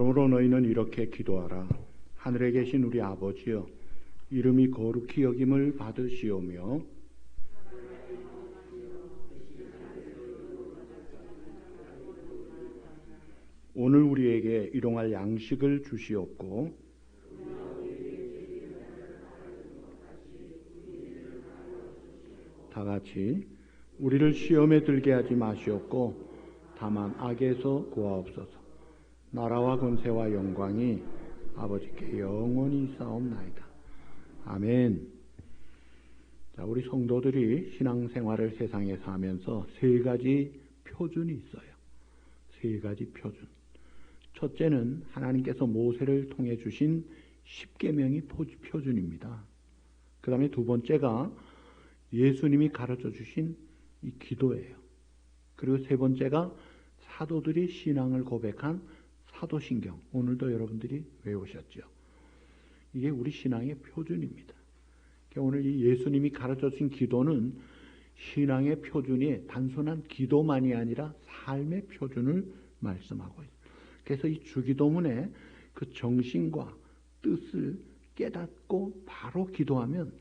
그러므로 너희는 이렇게 기도하라. 하늘에 계신 우리 아버지여, 이름이 거룩히 여김을 받으시오며 오늘 우리에게 일용할 양식을 주시옵고 다 같이 우리를 시험에 들게 하지 마시옵고 다만 악에서 구하옵소서. 나라와 권세와 영광이 아버지께 영원히 있사옵나이다. 아멘. 자, 우리 성도들이 신앙생활을 세상에서 하면서 세 가지 표준이 있어요. 세 가지 표준. 첫째는 하나님께서 모세를 통해 주신 십계명이 표준입니다. 그 다음에 두 번째가 예수님이 가르쳐 주신 이 기도예요. 그리고 세 번째가 사도들이 신앙을 고백한 사도신경. 오늘도 여러분들이 외우셨죠. 이게 우리 신앙의 표준입니다. 오늘 이 예수님이 가르쳐 주신 기도는 신앙의 표준이 단순한 기도만이 아니라 삶의 표준을 말씀하고 있습니다. 그래서 이 주기도문의 그 정신과 뜻을 깨닫고 바로 기도하면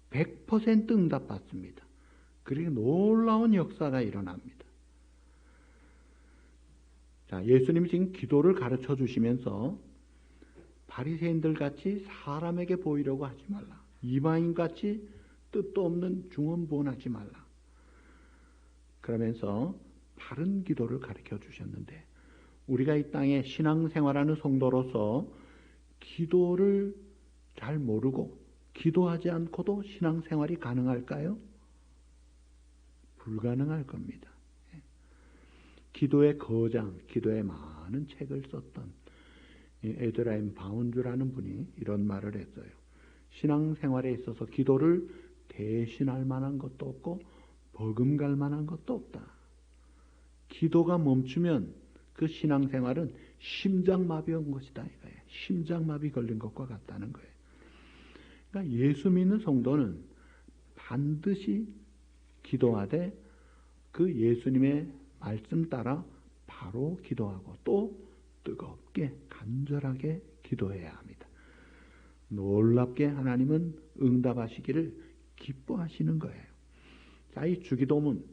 100% 응답받습니다. 그리고 놀라운 역사가 일어납니다. 자, 예수님이 지금 기도를 가르쳐 주시면서 바리새인들 같이 사람에게 보이려고 하지 말라. 이방인 같이 뜻도 없는 중언부언하지 말라. 그러면서 바른 기도를 가르쳐 주셨는데 우리가 이 땅에 신앙생활하는 성도로서 기도를 잘 모르고 기도하지 않고도 신앙생활이 가능할까요? 불가능할 겁니다. 기도의 거장, 기도의 많은 책을 썼던 에드라임 바운드라는 분이 이런 말을 했어요. 신앙생활에 있어서 기도를 대신할 만한 것도 없고 버금갈 만한 것도 없다. 기도가 멈추면 그 신앙생활은 심장마비 온 것이다 이거예요. 심장마비 걸린 것과 같다는 거예요. 그러니까 예수 믿는 성도는 반드시 기도하되 그 예수님의 말씀 따라 바로 기도하고 또 뜨겁게 간절하게 기도해야 합니다. 놀랍게 하나님은 응답하시기를 기뻐하시는 거예요. 자, 이 주기도문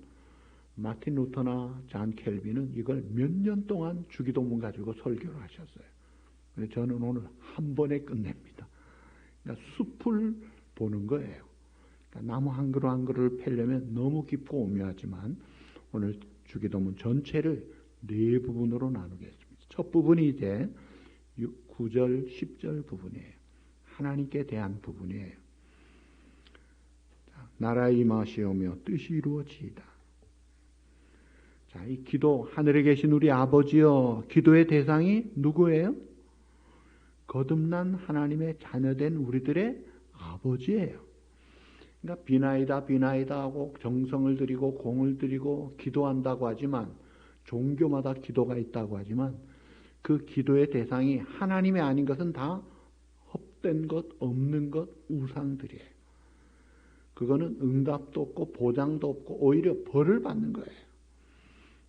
마틴 루터나 잔 켈빈은 이걸 몇 년 동안 주기도문 가지고 설교를 하셨어요. 그래서 저는 오늘 한 번에 끝냅니다. 그러니까 숲을 보는 거예요. 그러니까 나무 한 그루 한 그루를 펴려면 너무 깊고 오묘하지만 오늘 주기도문 전체를 네 부분으로 나누겠습니다. 첫 부분이 이제 9절, 10절 부분이에요. 하나님께 대한 부분이에요. 나라의 임하시오며 뜻이 이루어지이다. 자, 이 기도, 하늘에 계신 우리 아버지여, 기도의 대상이 누구예요? 거듭난 하나님의 자녀된 우리들의 아버지예요. 그러니까 비나이다 비나이다 하고 정성을 들이고 공을 들이고 기도한다고 하지만 종교마다 기도가 있다고 하지만 그 기도의 대상이 하나님이 아닌 것은 다 헛된 것, 없는 것, 우상들이에요. 그거는 응답도 없고 보장도 없고 오히려 벌을 받는 거예요.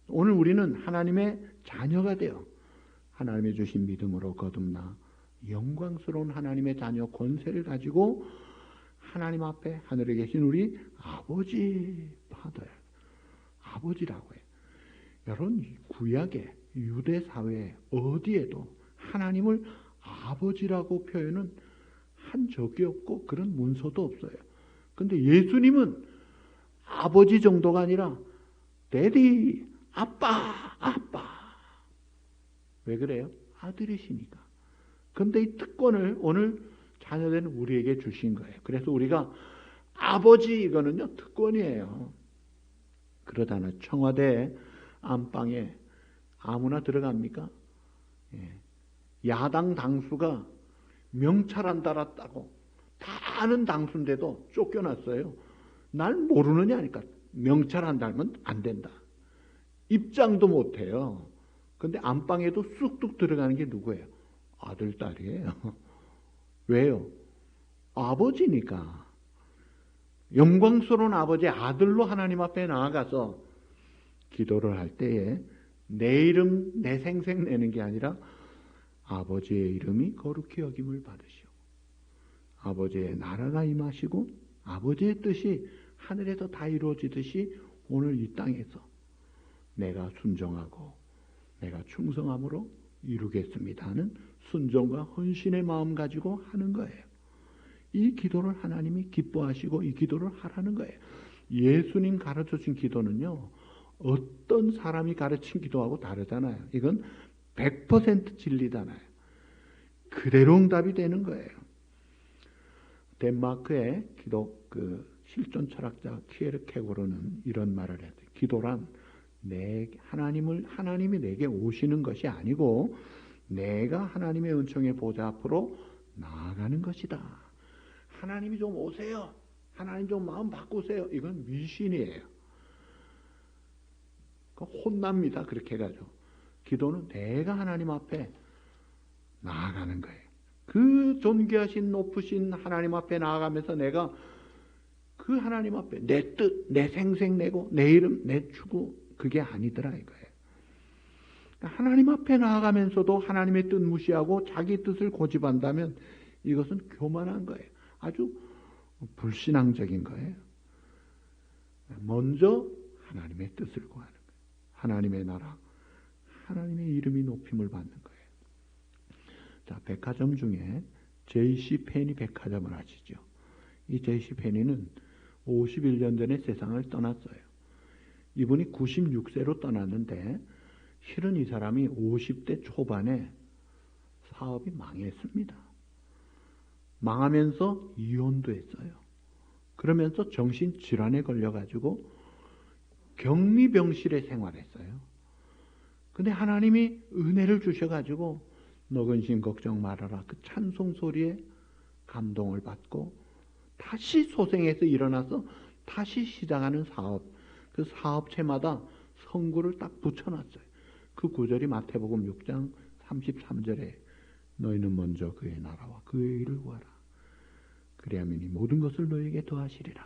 오늘 우리는 하나님의 자녀가 되어 하나님의 주신 믿음으로 거듭나 영광스러운 하나님의 자녀 권세를 가지고 하나님 앞에 하늘에 계신 우리 아버지 받아요. 아버지라고 해요. 여러분 구약의 유대 사회에 어디에도 하나님을 아버지라고 표현은 한 적이 없고 그런 문서도 없어요. 근데 예수님은 아버지 정도가 아니라 데디, 아빠, 아빠. 왜 그래요? 아들이시니까. 근데 이 특권을 오늘 자녀된 우리에게 주신 거예요. 그래서 우리가 아버지 이거는요 특권이에요. 그러다는 청와대 안방에 아무나 들어갑니까? 예. 야당 당수가 명찰 안 달았다고 다 아는 당수인데도 쫓겨났어요. 날 모르느냐니까. 명찰 안 달면 안 된다. 입장도 못해요. 근데 안방에도 쑥쑥 들어가는 게 누구예요? 아들, 딸이에요. 왜요? 아버지니까. 영광스러운 아버지의 아들로 하나님 앞에 나아가서 기도를 할 때에 내 이름 내 생색 내는 게 아니라 아버지의 이름이 거룩히 여김을 받으시오. 아버지의 나라가 임하시고 아버지의 뜻이 하늘에서 다 이루어지듯이 오늘 이 땅에서 내가 순종하고 내가 충성함으로 이루겠습니다 하는 순종과 헌신의 마음 가지고 하는 거예요. 이 기도를 하나님이 기뻐하시고 이 기도를 하라는 거예요. 예수님 가르쳐준 기도는요, 어떤 사람이 가르친 기도하고 다르잖아요. 이건 100% 진리잖아요. 그대로 응답이 되는 거예요. 덴마크의 기독 실존 철학자 키에르케고르는 이런 말을 해요. 기도란 하나님이 내게 오시는 것이 아니고 내가 하나님의 은총의 보좌 앞으로 나아가는 것이다. 하나님이 좀 오세요. 하나님 좀 마음 바꾸세요. 이건 미신이에요. 혼납니다. 그렇게 해가지고. 기도는 내가 하나님 앞에 나아가는 거예요. 그 존귀하신 높으신 하나님 앞에 나아가면서 내가 그 하나님 앞에 내 뜻, 내 생색 내고 내 이름, 내 추구 그게 아니더라 이거예요. 하나님 앞에 나아가면서도 하나님의 뜻 무시하고 자기 뜻을 고집한다면 이것은 교만한 거예요. 아주 불신앙적인 거예요. 먼저 하나님의 뜻을 구하는 거예요. 하나님의 나라, 하나님의 이름이 높임을 받는 거예요. 자, 백화점 중에 J.C. 페니 백화점을 아시죠? 이 J.C. 페니는 51년 전에 세상을 떠났어요. 이분이 96세로 떠났는데 실은 이 사람이 50대 초반에 사업이 망했습니다. 망하면서 이혼도 했어요. 그러면서 정신질환에 걸려가지고 격리병실에 생활했어요. 근데 하나님이 은혜를 주셔가지고 너 근심 걱정 말아라. 그 찬송 소리에 감동을 받고 다시 소생해서 일어나서 다시 시작하는 사업. 그 사업체마다 성구를 딱 붙여놨어요. 그 구절이 마태복음 6장 33절에 너희는 먼저 그의 나라와 그의 일을 구하라. 그리하면 이 모든 것을 너희에게 더하시리라.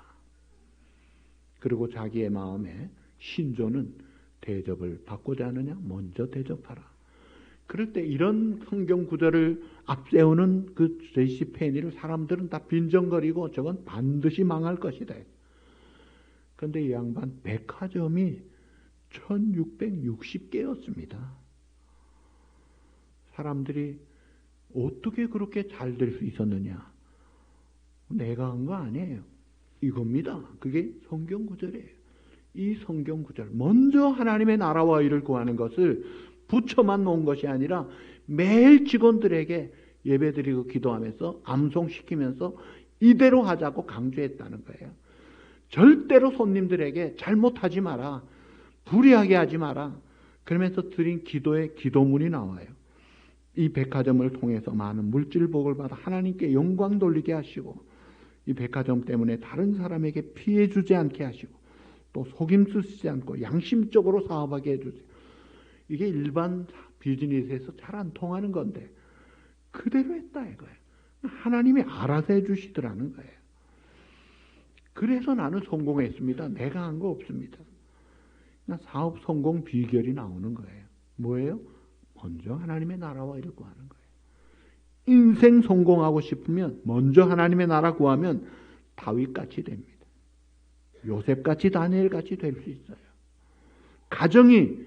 그리고 자기의 마음에 신조는 대접을 받고자 하느냐? 먼저 대접하라. 그럴 때 이런 성경 구절을 앞세우는 그 J.C. 페니를 사람들은 다 빈정거리고 저건 반드시 망할 것이다. 그런데 이 양반 백화점이 1660개였습니다. 사람들이 어떻게 그렇게 잘 될 수 있었느냐? 내가 한 거 아니에요. 이겁니다. 그게 성경 구절이에요. 이 성경 구절, 먼저 하나님의 나라와 일을 구하는 것을 붙여만 놓은 것이 아니라 매일 직원들에게 예배드리고 기도하면서 암송시키면서 이대로 하자고 강조했다는 거예요. 절대로 손님들에게 잘못하지 마라. 불의하게 하지 마라. 그러면서 드린 기도에 기도문이 나와요. 이 백화점을 통해서 많은 물질복을 받아 하나님께 영광 돌리게 하시고 이 백화점 때문에 다른 사람에게 피해 주지 않게 하시고 또 속임수 쓰지 않고 양심적으로 사업하게 해주세요. 이게 일반 비즈니스에서 잘 안 통하는 건데 그대로 했다 이거예요. 하나님이 알아서 해주시더라는 거예요. 그래서 나는 성공했습니다. 내가 한 거 없습니다. 사업 성공 비결이 나오는 거예요. 뭐예요? 먼저 하나님의 나라와 일을 구하는 거예요. 인생 성공하고 싶으면 먼저 하나님의 나라 구하면 다윗같이 됩니다. 요셉같이 다니엘같이 될 수 있어요. 가정이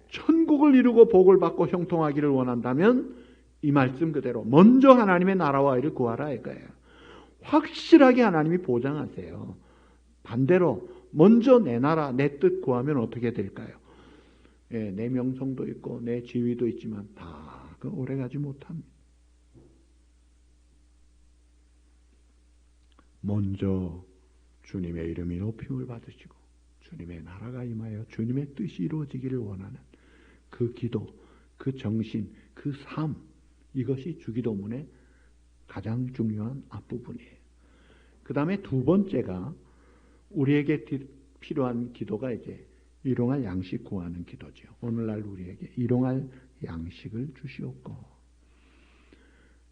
천국을 이루고 복을 받고 형통하기를 원한다면 이 말씀 그대로 먼저 하나님의 나라와 일을 구하라 이거예요. 확실하게 하나님이 보장하세요. 반대로 먼저 내 나라 내 뜻 구하면 어떻게 될까요? 예, 내 명성도 있고 내 지위도 있지만 다 오래가지 못합니다. 먼저 주님의 이름이 높임을 받으시고 주님의 나라가 임하여 주님의 뜻이 이루어지기를 원하는 그 기도, 그 정신, 그 삶, 이것이 주기도문의 가장 중요한 앞부분이에요. 그 다음에 두 번째가 우리에게 필요한 기도가 이제 일용할 양식 구하는 기도죠. 오늘날 우리에게 일용할 양식을 주시옵고.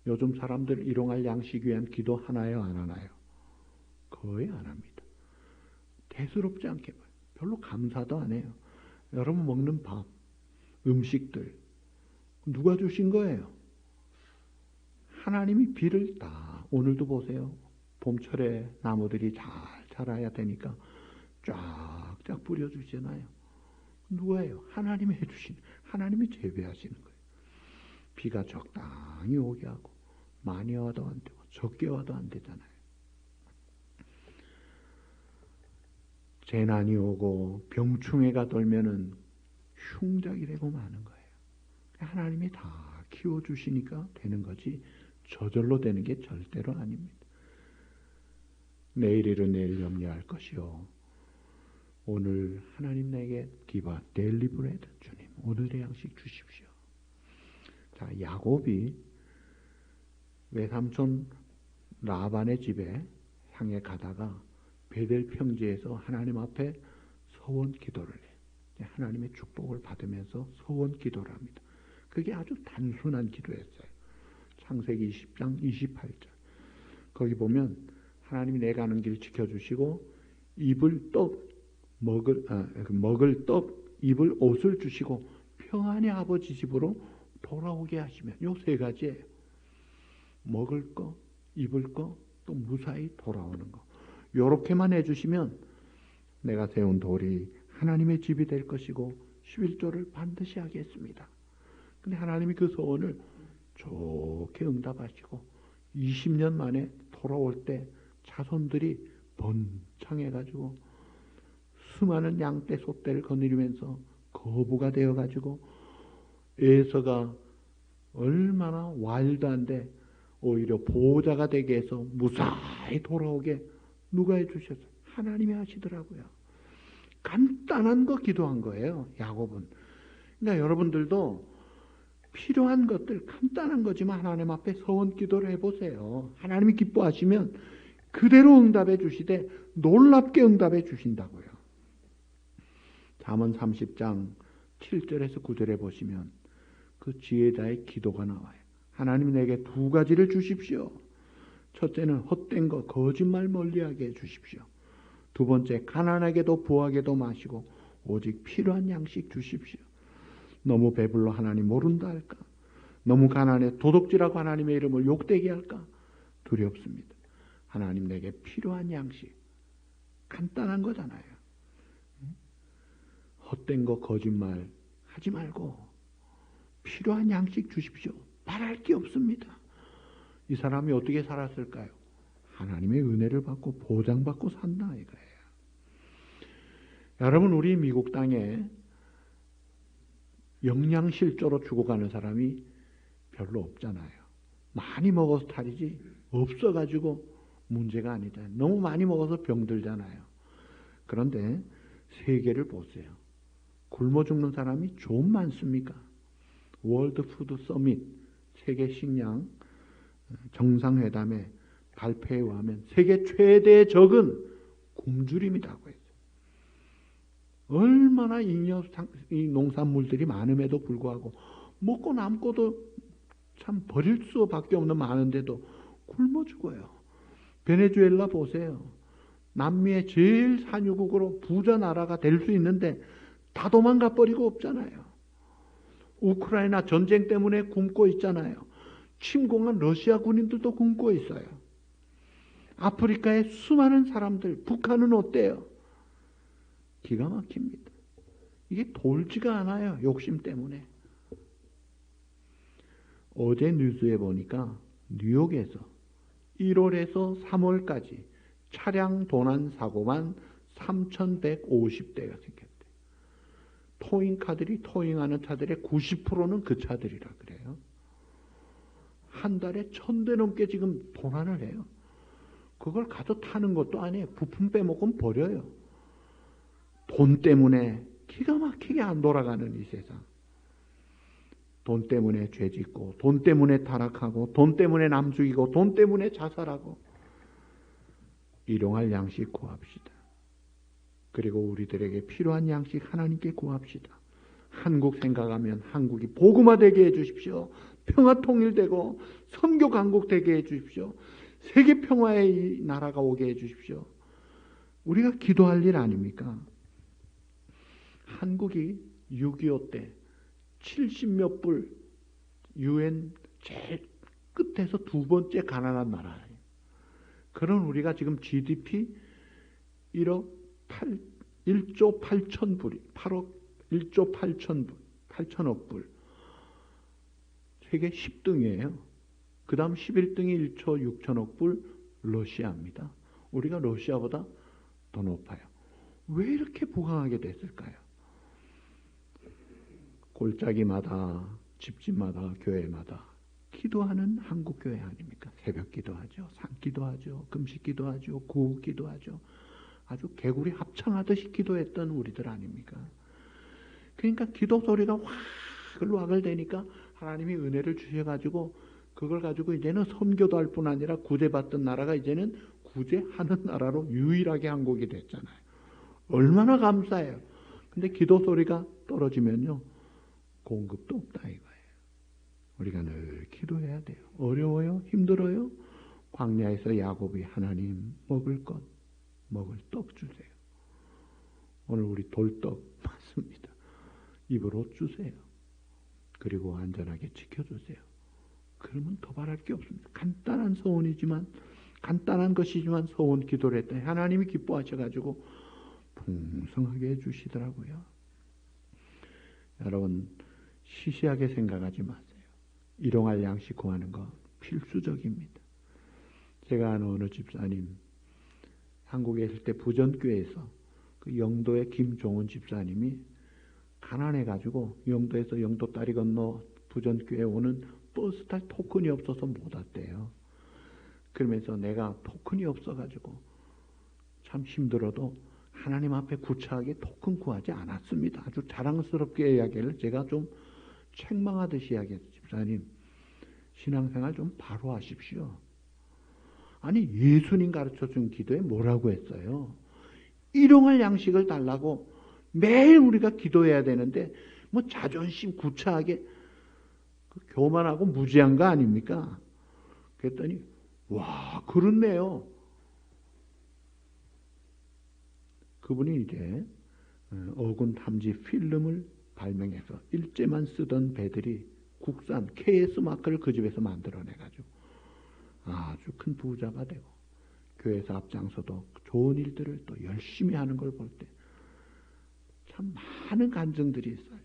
요즘 사람들 일용할 양식 위한 기도 하나요, 안 하나요? 거의 안 합니다. 대수롭지 않게 봐요. 별로 감사도 안 해요. 여러분 먹는 밥, 음식들 누가 주신 거예요? 하나님이 비를 다, 오늘도 보세요. 봄철에 나무들이 잘 자라야 되니까 쫙쫙 뿌려주잖아요. 누가요? 하나님이 해주신, 하나님이 재배하시는 거예요. 비가 적당히 오게 하고, 많이 와도 안 되고, 적게 와도 안 되잖아요. 재난이 오고, 병충해가 돌면은 흉작이 되고 마는 거예요. 하나님이 다 키워주시니까 되는 거지, 저절로 되는 게 절대로 아닙니다. 내일 일은 내일 염려할 것이요. 오늘 하나님 내게 기바 데일리 브레드, 주님 오늘의 양식 주십시오. 자, 야곱이 외삼촌 라반의 집에 향해 가다가 베델 평지에서 하나님 앞에 서원 기도를 해요. 하나님의 축복을 받으면서 서원 기도를 합니다. 그게 아주 단순한 기도였어요. 창세기 20장 28절. 거기 보면 하나님이 내가 가는 길 지켜주시고 먹을 떡, 입을 옷을 주시고 평안히 아버지 집으로 돌아오게 하시면, 요 세 가지예요. 먹을 거, 입을 거, 또 무사히 돌아오는 거. 요렇게만 해주시면 내가 세운 돌이 하나님의 집이 될 것이고 11조를 반드시 하겠습니다. 근데 하나님이 그 소원을 좋게 응답하시고 20년 만에 돌아올 때 자손들이 번창해가지고 수많은 양떼 소떼를 거느리면서 거부가 되어가지고 에서가 얼마나 와일드한데 오히려 보호자가 되게 해서 무사히 돌아오게 누가 해주셨어요? 하나님이 하시더라고요. 간단한 거 기도한 거예요, 야곱은. 그러니까 여러분들도 필요한 것들 간단한 거지만 하나님 앞에 서원 기도를 해보세요. 하나님이 기뻐하시면 그대로 응답해 주시되 놀랍게 응답해 주신다고요. 잠언 30장 7절에서 9절에 보시면 그 지혜자의 기도가 나와요. 하나님 내게 두 가지를 주십시오. 첫째는 헛된 거, 거짓말 멀리하게 해주십시오. 두 번째, 가난하게도 부하게도 마시고 오직 필요한 양식 주십시오. 너무 배불러 하나님 모른다 할까? 너무 가난해 도둑질하고 하나님의 이름을 욕되게 할까? 두렵습니다. 하나님 내게 필요한 양식, 간단한 거잖아요. 헛된 거 거짓말 하지 말고 필요한 양식 주십시오. 바랄 게 없습니다. 이 사람이 어떻게 살았을까요? 하나님의 은혜를 받고 보장받고 산다 이거예요. 여러분, 우리 미국 땅에 영양실조로 죽어가는 사람이 별로 없잖아요. 많이 먹어서 탈이지 없어가지고 문제가 아니다. 너무 많이 먹어서 병들잖아요. 그런데 세계를 보세요. 굶어 죽는 사람이 좀 많습니까? 월드 푸드 서밋, 세계 식량 정상회담에 발표에 의하면 세계 최대 적은 굶주림이라고 했어요. 얼마나 이 농산물들이 많음에도 불구하고 먹고 남고도 참 버릴 수밖에 없는 많은데도 굶어 죽어요. 베네수엘라 보세요. 남미의 제일 산유국으로 부자 나라가 될 수 있는데 다 도망가 버리고 없잖아요. 우크라이나 전쟁 때문에 굶고 있잖아요. 침공한 러시아 군인들도 굶고 있어요. 아프리카의 수많은 사람들, 북한은 어때요? 기가 막힙니다. 이게 돌지가 않아요. 욕심 때문에. 어제 뉴스에 보니까 뉴욕에서 1월에서 3월까지 차량 도난 사고만 3,150대가 생겼대요. 토잉카들이 토잉하는 차들의 90%는 그 차들이라 그래요. 한 달에 1,000대 넘게 지금 도난을 해요. 그걸 가져 타는 것도 아니에요. 부품 빼먹으면 버려요. 돈 때문에 기가 막히게 안 돌아가는 이 세상. 돈 때문에 죄 짓고, 돈 때문에 타락하고, 돈 때문에 남 죽이고, 돈 때문에 자살하고. 일용할 양식 구합시다. 그리고 우리들에게 필요한 양식 하나님께 구합시다. 한국 생각하면 한국이 복음화되게 해주십시오. 평화 통일되고 선교 강국되게 해주십시오. 세계 평화의 나라가 오게 해주십시오. 우리가 기도할 일 아닙니까? 한국이 6.25 때 70몇 불 UN 제일 끝에서 두 번째 가난한 나라예요. 그런 우리가 지금 GDP 1조 8천 불이 1조 8천억 불. 세계 10등이에요. 그 다음 11등이 1조 6천억 불 러시아입니다. 우리가 러시아보다 더 높아요. 왜 이렇게 부강하게 됐을까요? 골짜기마다, 집집마다, 교회마다 기도하는 한국교회 아닙니까? 새벽 기도하죠. 산기도하죠. 금식 기도하죠. 구호 기도하죠. 아주 개구리 합창하듯이 기도했던 우리들 아닙니까? 그러니까 기도 소리가 와글와글대니까 하나님이 은혜를 주셔가지고 그걸 가지고 이제는 선교도 할 뿐 아니라 구제받던 나라가 이제는 구제하는 나라로 유일하게 한국이 됐잖아요. 얼마나 감사해요. 근데 기도 소리가 떨어지면요, 공급도 없다 이거예요. 우리가 늘 기도해야 돼요. 어려워요? 힘들어요? 광야에서 야곱이 하나님 먹을 떡 주세요. 오늘 우리 돌떡 맞습니다. 입으로 주세요. 그리고 안전하게 지켜주세요. 그러면 더 바랄 게 없습니다. 간단한 소원이지만, 간단한 것이지만 소원 기도를 했더니 하나님이 기뻐하셔가지고 풍성하게 해주시더라고요. 여러분, 시시하게 생각하지 마세요. 일용할 양식 구하는 거 필수적입니다. 제가 아는 어느 집사님, 한국에 있을 때 부전교회에서 그 영도의 김종훈 집사님이 가난해가지고 영도에서 영도 다리 건너 부전교회 오는 버스 탈 토큰이 없어서 못 왔대요. 그러면서 내가 토큰이 없어가지고 참 힘들어도 하나님 앞에 구차하게 토큰 구하지 않았습니다. 아주 자랑스럽게 이야기를 제가 좀 책망하듯이 이야기했어요. 집사님, 신앙생활 좀 바로 하십시오. 아니, 예수님 가르쳐준 기도에 뭐라고 했어요? 일용할 양식을 달라고 매일 우리가 기도해야 되는데 뭐 자존심 구차하게 교만하고 무지한 거 아닙니까? 그랬더니 와, 그렇네요. 그분이 이제 어군 탐지 필름을 발명해서 일제만 쓰던 배들이 국산 KS 마크를 그 집에서 만들어내가지고 아주 큰 부자가 되고 교회에서 앞장서도 좋은 일들을 또 열심히 하는 걸 볼 때 참 많은 간증들이 있어요.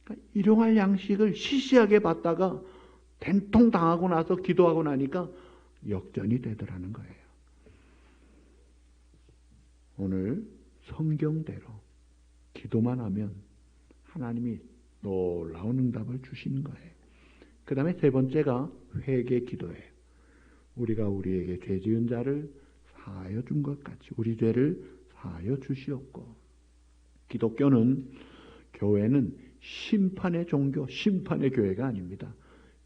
그러니까 일용할 양식을 시시하게 받다가 된통 당하고 나서 기도하고 나니까 역전이 되더라는 거예요. 오늘 성경대로 기도만 하면 하나님이 놀라운 응답을 주시는 거예요. 그 다음에 세 번째가 회개 기도예요. 우리가 우리에게 죄 지은 자를 사하여 준 것 같이 우리 죄를 사하여 주시옵고. 기독교는, 교회는 심판의 종교, 심판의 교회가 아닙니다.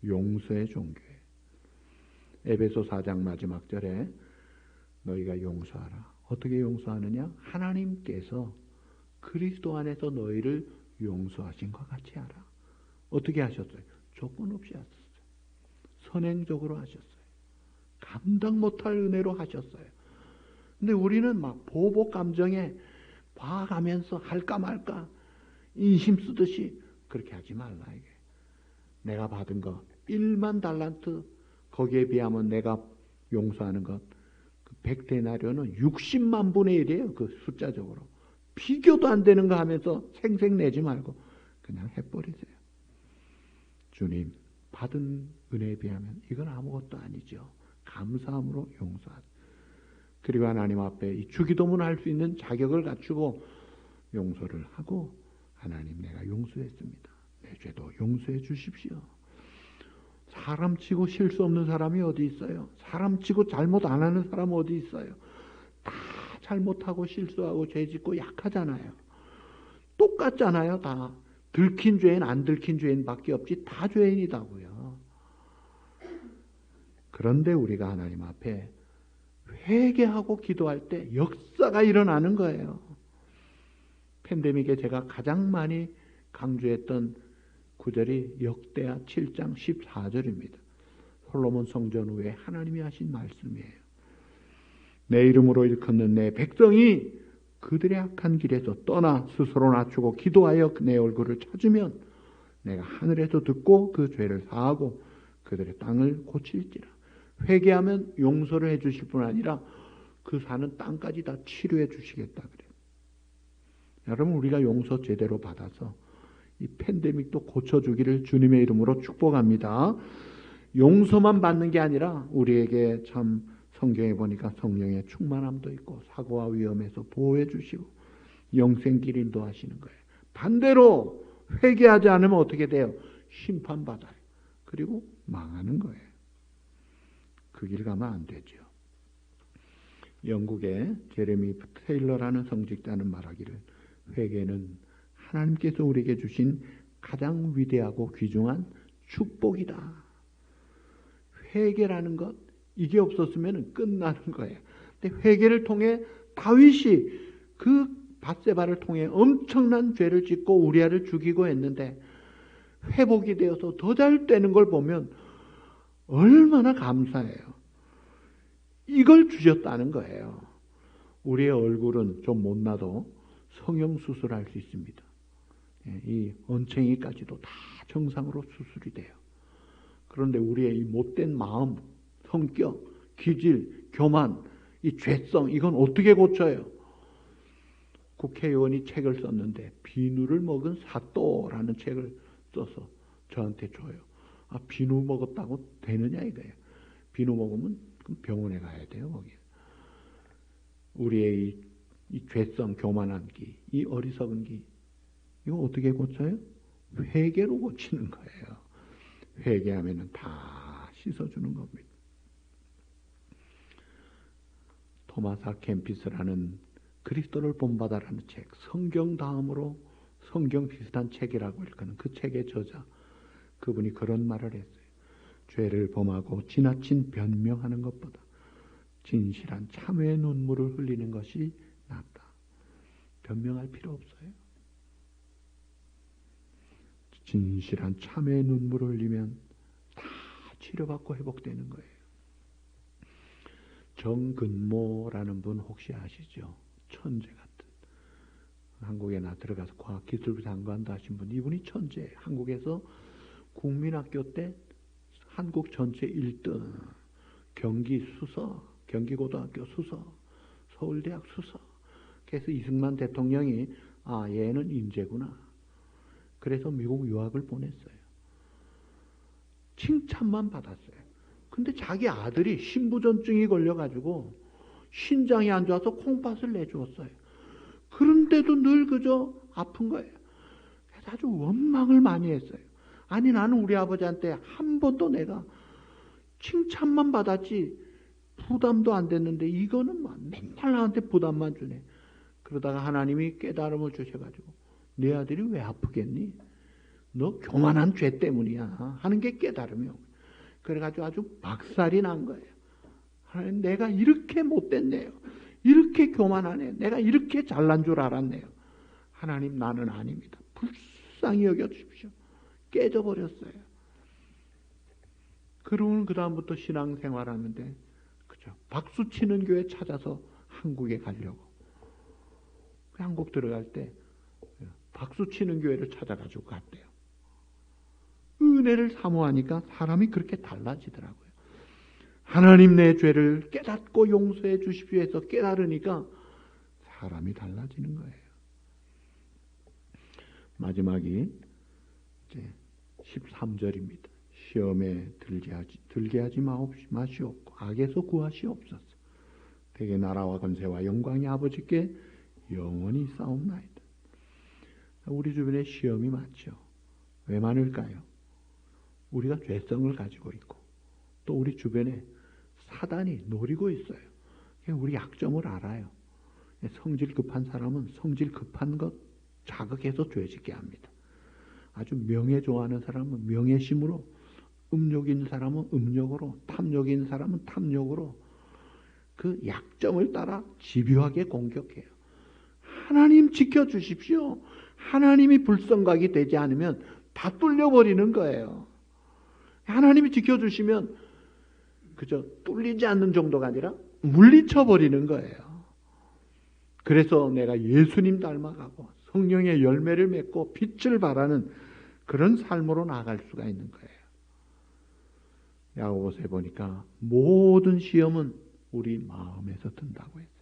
용서의 종교예요. 에베소 4장 마지막 절에 너희가 용서하라. 어떻게 용서하느냐? 하나님께서 그리스도 안에서 너희를 용서하신 것 같이 하라. 어떻게 하셨어요? 조건 없이 하셨어요. 선행적으로 하셨어요. 감당 못할 은혜로 하셨어요. 근데 우리는 막 보복 감정에 봐가면서 할까 말까 인심 쓰듯이 그렇게 하지 말라 이게. 내가 받은 거 1만 달란트, 거기에 비하면 내가 용서하는 것 100데나리온은 60만 분의 1이에요. 그 숫자적으로. 비교도 안 되는 거 하면서 생색내지 말고 그냥 해버리세요. 주님, 받은 은혜에 비하면 이건 아무것도 아니죠. 감사함으로 용서하세요. 그리고 하나님 앞에 이 주기도문을 할 수 있는 자격을 갖추고 용서를 하고, 하나님, 내가 용서했습니다. 내 죄도 용서해 주십시오. 사람 치고 실수 없는 사람이 어디 있어요? 사람 치고 잘못 안 하는 사람 어디 있어요? 다 잘못하고 실수하고 죄짓고 약하잖아요. 똑같잖아요. 다 들킨 죄인 안 들킨 죄인밖에 없지 다 죄인이다고요. 그런데 우리가 하나님 앞에 회개하고 기도할 때 역사가 일어나는 거예요. 팬데믹에 제가 가장 많이 강조했던 구절이 역대하 7장 14절입니다. 솔로몬 성전 후에 하나님이 하신 말씀이에요. 내 이름으로 일컫는 내 백성이 그들의 악한 길에서 떠나 스스로 낮추고 기도하여 내 얼굴을 찾으면 내가 하늘에서 듣고 그 죄를 사하고 그들의 땅을 고칠지라. 회개하면 용서를 해주실 뿐 아니라 그 사는 땅까지 다 치료해 주시겠다 그래요. 여러분, 우리가 용서 제대로 받아서 이 팬데믹도 고쳐주기를 주님의 이름으로 축복합니다. 용서만 받는 게 아니라 우리에게 참 성경에 보니까 성령의 충만함도 있고 사고와 위험에서 보호해 주시고 영생길 인도하시는 거예요. 반대로 회개하지 않으면 어떻게 돼요? 심판받아요. 그리고 망하는 거예요. 그 길 가면 안 되죠. 영국의 제레미 테일러라는 성직자는 말하기를 회개는 하나님께서 우리에게 주신 가장 위대하고 귀중한 축복이다. 회개라는 것, 이게 없었으면 끝나는 거예요. 근데 회개를 통해 다윗이 그 밧세바를 통해 엄청난 죄를 짓고 우리아를 죽이고 했는데 회복이 되어서 더 잘 되는 걸 보면 얼마나 감사해요. 이걸 주셨다는 거예요. 우리의 얼굴은 좀 못나도 성형수술할 수 있습니다. 이 언챙이까지도 다 정상으로 수술이 돼요. 그런데 우리의 이 못된 마음, 성격, 기질, 교만, 이 죄성, 이건 어떻게 고쳐요? 국회의원이 책을 썼는데 비누를 먹은 사또라는 책을 써서 저한테 줘요. 아, 비누 먹었다고 되느냐 이거예요. 비누 먹으면 병원에 가야 돼요. 거기. 우리의 이 죄성, 교만한 기, 이 어리석은 기, 이거 어떻게 고쳐요? 회개로 고치는 거예요. 회개하면 다 씻어주는 겁니다. 토마스 켐피스라는 그리스도를 본받아라는 책, 성경 다음으로 성경 비슷한 책이라고 일컫는 그 책의 저자, 그분이 그런 말을 했어요. 죄를 범하고 지나친 변명하는 것보다 진실한 참회의 눈물을 흘리는 것이 낫다. 변명할 필요 없어요. 진실한 참회의 눈물을 흘리면 다 치료받고 회복되는 거예요. 정근모라는 분 혹시 아시죠? 천재 같은. 한국에 들어가서 과학기술부 장관도 하신 분. 이분이 천재. 한국에서 국민학교 때 한국 전체 1등, 경기 수석, 경기고등학교 수석, 서울대학 수석. 그래서 이승만 대통령이 얘는 인재구나. 그래서 미국 유학을 보냈어요. 칭찬만 받았어요. 근데 자기 아들이 신부전증이 걸려가지고 신장이 안 좋아서 콩팥을 내주었어요. 그런데도 늘 그저 아픈 거예요. 그래서 아주 원망을 많이 했어요. 아니, 나는 우리 아버지한테 한 번도 내가 칭찬만 받았지 부담도 안 됐는데 이거는 맨날 나한테 부담만 주네. 그러다가 하나님이 깨달음을 주셔가지고 네 아들이 왜 아프겠니? 너 교만한 죄 때문이야 하는 게 깨달음이요. 그래가지고 아주 박살이 난 거예요. 하나님, 내가 이렇게 못됐네요. 이렇게 교만하네. 내가 이렇게 잘난 줄 알았네요. 하나님, 나는 아닙니다. 불쌍히 여겨주십시오. 깨져버렸어요. 그러면 그 다음부터 신앙생활하는데 그죠? 박수치는 교회 찾아서 한국에 가려고. 한국 들어갈 때 박수치는 교회를 찾아가지고 갔대요. 은혜를 사모하니까 사람이 그렇게 달라지더라고요. 하나님, 내 죄를 깨닫고 용서해 주십시오 해서 깨달으니까 사람이 달라지는 거예요. 마지막이 이제 13절입니다. 시험에 들게 하지 마시옵고 악에서 구하시옵소서. 대개 나라와 권세와 영광이 아버지께 영원히 싸움나이다. 우리 주변에 시험이 많죠. 왜 많을까요? 우리가 죄성을 가지고 있고 또 우리 주변에 사단이 노리고 있어요. 우리 약점을 알아요. 성질 급한 사람은 성질 급한 것 자극해서 죄짓게 합니다. 아주 명예 좋아하는 사람은 명예심으로, 음욕인 사람은 음욕으로, 탐욕인 사람은 탐욕으로 그 약점을 따라 집요하게 공격해요. 하나님 지켜주십시오. 하나님이 불성각이 되지 않으면 다 뚫려버리는 거예요. 하나님이 지켜주시면 그저 뚫리지 않는 정도가 아니라 물리쳐버리는 거예요. 그래서 내가 예수님 닮아가고 성령의 열매를 맺고 빛을 발하는 그런 삶으로 나아갈 수가 있는 거예요. 야고보서에 보니까 모든 시험은 우리 마음에서 든다고 했어요.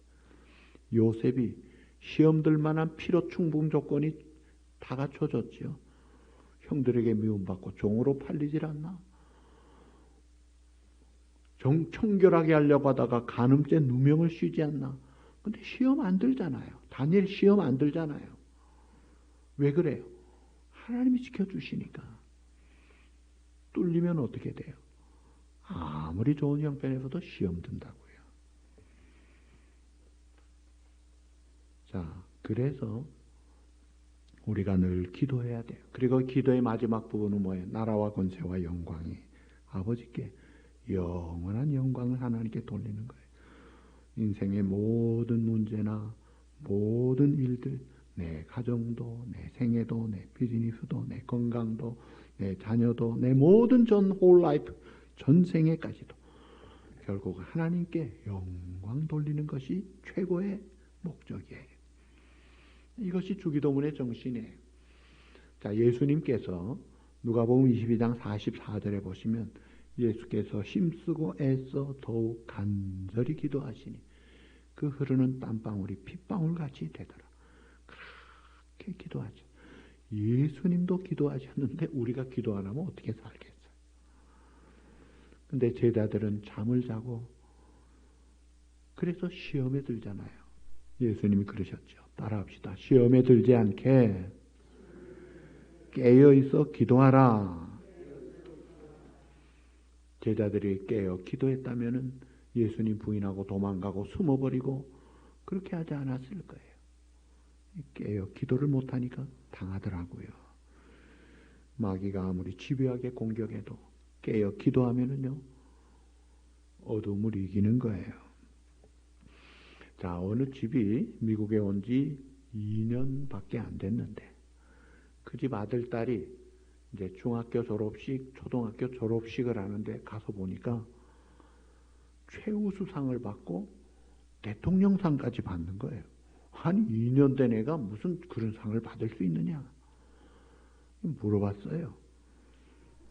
요셉이 시험 들 만한 필요 충분 조건이 다 갖춰졌지요. 형들에게 미움받고 종으로 팔리질 않나? 청결하게 하려고 하다가 간음죄 누명을 씌지 않나? 근데 시험 안 들잖아요. 다니엘 시험 안 들잖아요. 왜 그래요? 하나님이 지켜주시니까. 뚫리면 어떻게 돼요? 아무리 좋은 형편에서도 시험 든다고요. 자, 그래서 우리가 늘 기도해야 돼요. 그리고 기도의 마지막 부분은 뭐예요? 나라와 권세와 영광이 아버지께 영원한 영광을 하나님께 돌리는 거예요. 인생의 모든 문제나 모든 일들, 내 가정도, 내 생애도, 내 비즈니스도, 내 건강도, 내 자녀도, 내 모든 전 홀 라이프, 전생애까지도 결국 하나님께 영광 돌리는 것이 최고의 목적이에요. 이것이 주기도문의 정신이에요. 자, 예수님께서 누가복음 22장 44절에 보시면 예수께서 힘쓰고 애써 더욱 간절히 기도하시니 그 흐르는 땀방울이 핏방울같이 되더라. 그렇게 기도하죠. 예수님도 기도하셨는데 우리가 기도 안 하면 어떻게 살겠어요? 근데 제자들은 잠을 자고 그래서 시험에 들잖아요. 예수님이 그러셨죠. 따라합시다. 시험에 들지 않게 깨어있어 기도하라. 제자들이 깨어 기도했다면 예수님 부인하고 도망가고 숨어버리고 그렇게 하지 않았을 거예요. 깨어 기도를 못하니까 당하더라고요. 마귀가 아무리 집요하게 공격해도 깨어 기도하면은요 어둠을 이기는 거예요. 자, 어느 집이 미국에 온 지 2년밖에 안 됐는데 그 집 아들 딸이 이제 중학교 졸업식, 초등학교 졸업식을 하는데 가서 보니까 최우수상을 받고 대통령상까지 받는 거예요. 한 2년 된 애가 무슨 그런 상을 받을 수 있느냐? 물어봤어요.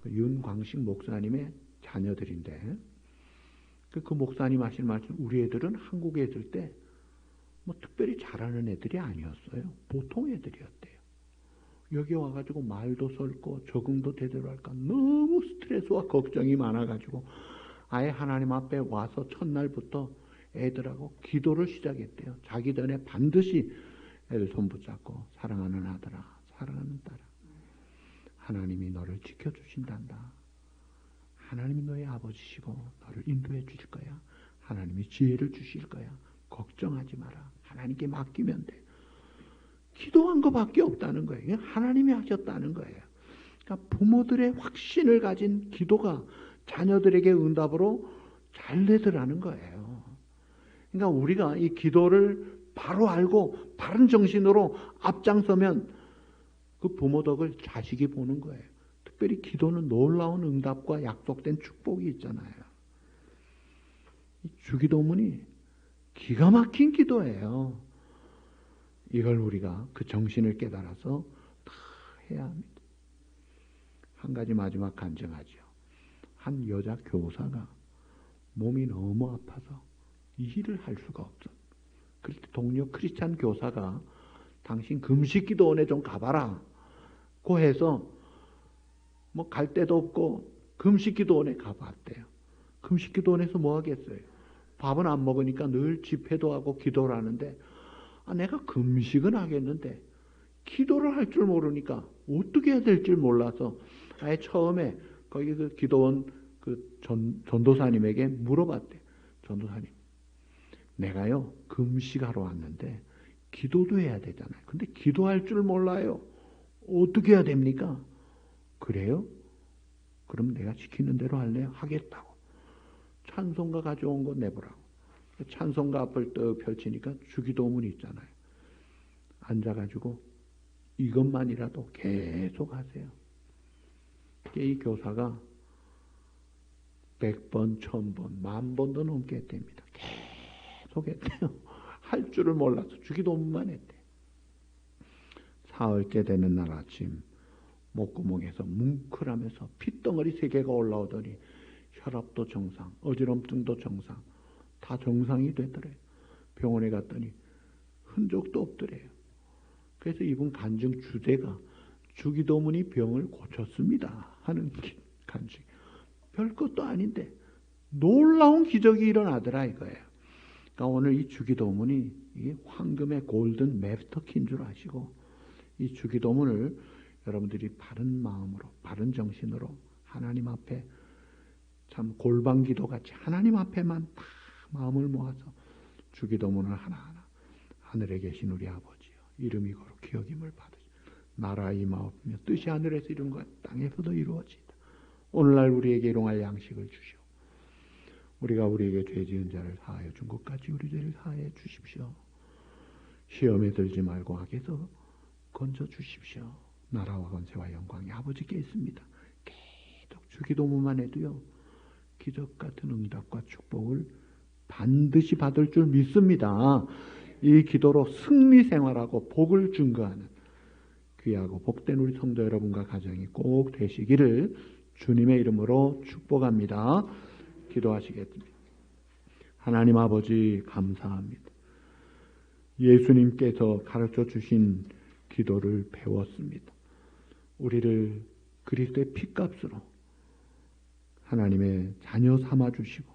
윤광식 목사님의 자녀들인데 그 목사님 하신 말씀, 우리 애들은 한국에 있을 때 뭐 특별히 잘하는 애들이 아니었어요. 보통 애들이었대요. 여기 와가지고 말도 설고 적응도 제대로 할까 너무 스트레스와 걱정이 많아가지고 아예 하나님 앞에 와서 첫날부터 애들하고 기도를 시작했대요. 자기 전에 반드시 애들 손 붙잡고 사랑하는 아들아, 사랑하는 딸아, 하나님이 너를 지켜주신단다. 하나님이 너의 아버지시고 너를 인도해 주실 거야. 하나님이 지혜를 주실 거야. 걱정하지 마라. 하나님께 맡기면 돼. 기도한 것밖에 없다는 거예요. 하나님이 하셨다는 거예요. 그러니까 부모들의 확신을 가진 기도가 자녀들에게 응답으로 잘 되더라는 거예요. 그러니까 우리가 이 기도를 바로 알고 바른 정신으로 앞장서면 그 부모 덕을 자식이 보는 거예요. 특별히 기도는 놀라운 응답과 약속된 축복이 있잖아요. 이 주기도문이 기가 막힌 기도예요. 이걸 우리가 그 정신을 깨달아서 다 해야 합니다. 한 가지 마지막 간증하죠. 한 여자 교사가 몸이 너무 아파서 일을 할 수가 없어. 그럴 때 동료 크리스찬 교사가 당신 금식기도원에 좀 가봐라 고 해서 뭐 갈 데도 없고 금식기도원에 가봤대요. 금식기도원에서 뭐 하겠어요? 밥은 안 먹으니까 늘 집회도 하고 기도를 하는데 내가 금식은 하겠는데 기도를 할 줄 모르니까 어떻게 해야 될지 몰라서 아예 처음에 거기 그 기도원 그 전도사님에게 물어봤대. 전도사님, 내가요 금식하러 왔는데 기도도 해야 되잖아요. 근데 기도할 줄 몰라요. 어떻게 해야 됩니까? 그래요? 그럼 내가 시키는 대로 할래요? 하겠다고. 찬송가 가져온 거 내보라고. 찬송가 앞을 떡 펼치니까 주기도문이 있잖아요. 앉아가지고 이것만이라도 계속 하세요. 이 교사가 100번, 1000번, 10,000번도 넘게 했답니다. 계속 했대요. 할 줄을 몰라서 주기도문만 했대. 사흘째 되는 날 아침 목구멍에서 뭉클하면서 핏덩어리 3개가 올라오더니 혈압도 정상, 어지럼증도 정상, 다 정상이 되더래요. 병원에 갔더니 흔적도 없더래요. 그래서 이분 간증 주제가 주기도문이 병을 고쳤습니다 하는 간증. 별것도 아닌데 놀라운 기적이 일어나더라 이거예요. 그러니까 오늘 이 주기도문이 이게 황금의 골든 맵스터키인 줄 아시고, 이 주기도문을 여러분들이 바른 마음으로, 바른 정신으로 하나님 앞에 참 골방기도 같이 하나님 앞에만 다 마음을 모아서 주기도문을 하나하나 하늘에 계신 우리 아버지여 이름이 거룩히 여김을 받으시오. 나라 임하옵며 뜻이 하늘에서 이룬 것 땅에서도 이루어지이다. 오늘날 우리에게 일용할 양식을 주시오. 우리가 우리에게 죄 지은 자를 사하여 준 것 같이 우리 죄를 사하여 주십시오. 시험에 들지 말고 악에서 건져 주십시오. 나라와 권세와 영광이 아버지께 있습니다. 계속 주기도문만 해도요 기적 같은 응답과 축복을 반드시 받을 줄 믿습니다. 이 기도로 승리 생활하고 복을 증거하는 귀하고 복된 우리 성도 여러분과 가정이 꼭 되시기를 주님의 이름으로 축복합니다. 기도하시겠습니다. 하나님 아버지 감사합니다. 예수님께서 가르쳐 주신 기도를 배웠습니다. 우리를 그리스도의 피값으로 하나님의 자녀 삼아 주시고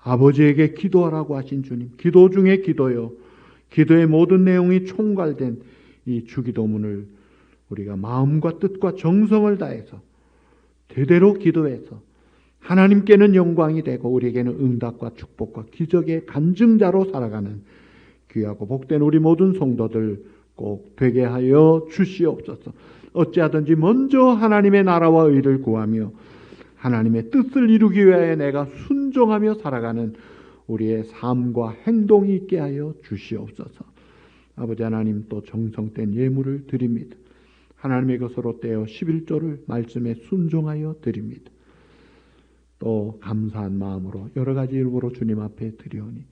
아버지에게 기도하라고 하신 주님, 기도 중에 기도요, 기도의 모든 내용이 총괄된 이 주기도문을 우리가 마음과 뜻과 정성을 다해서 제대로 기도해서 하나님께는 영광이 되고 우리에게는 응답과 축복과 기적의 간증자로 살아가는 귀하고 복된 우리 모든 성도들 꼭 되게 하여 주시옵소서. 어찌하든지 먼저 하나님의 나라와 의를 구하며 하나님의 뜻을 이루기 위하여 내가 순종하며 살아가는 우리의 삶과 행동이 있게 하여 주시옵소서. 아버지 하나님, 또 정성된 예물을 드립니다. 하나님의 것으로 떼어 11조를 말씀에 순종하여 드립니다. 또 감사한 마음으로 여러 가지 일부로 주님 앞에 드리오니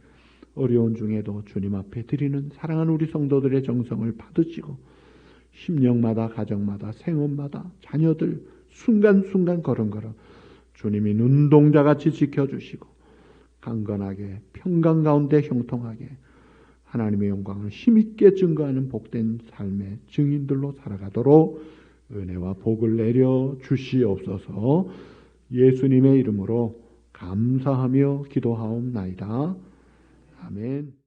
어려운 중에도 주님 앞에 드리는 사랑하는 우리 성도들의 정성을 받으시고 심령마다 가정마다 생업마다 자녀들 순간순간 걸음걸음 주님이 눈동자같이 지켜주시고 강건하게 평강 가운데 형통하게 하나님의 영광을 힘있게 증거하는 복된 삶의 증인들로 살아가도록 은혜와 복을 내려 주시옵소서. 예수님의 이름으로 감사하며 기도하옵나이다. 아멘.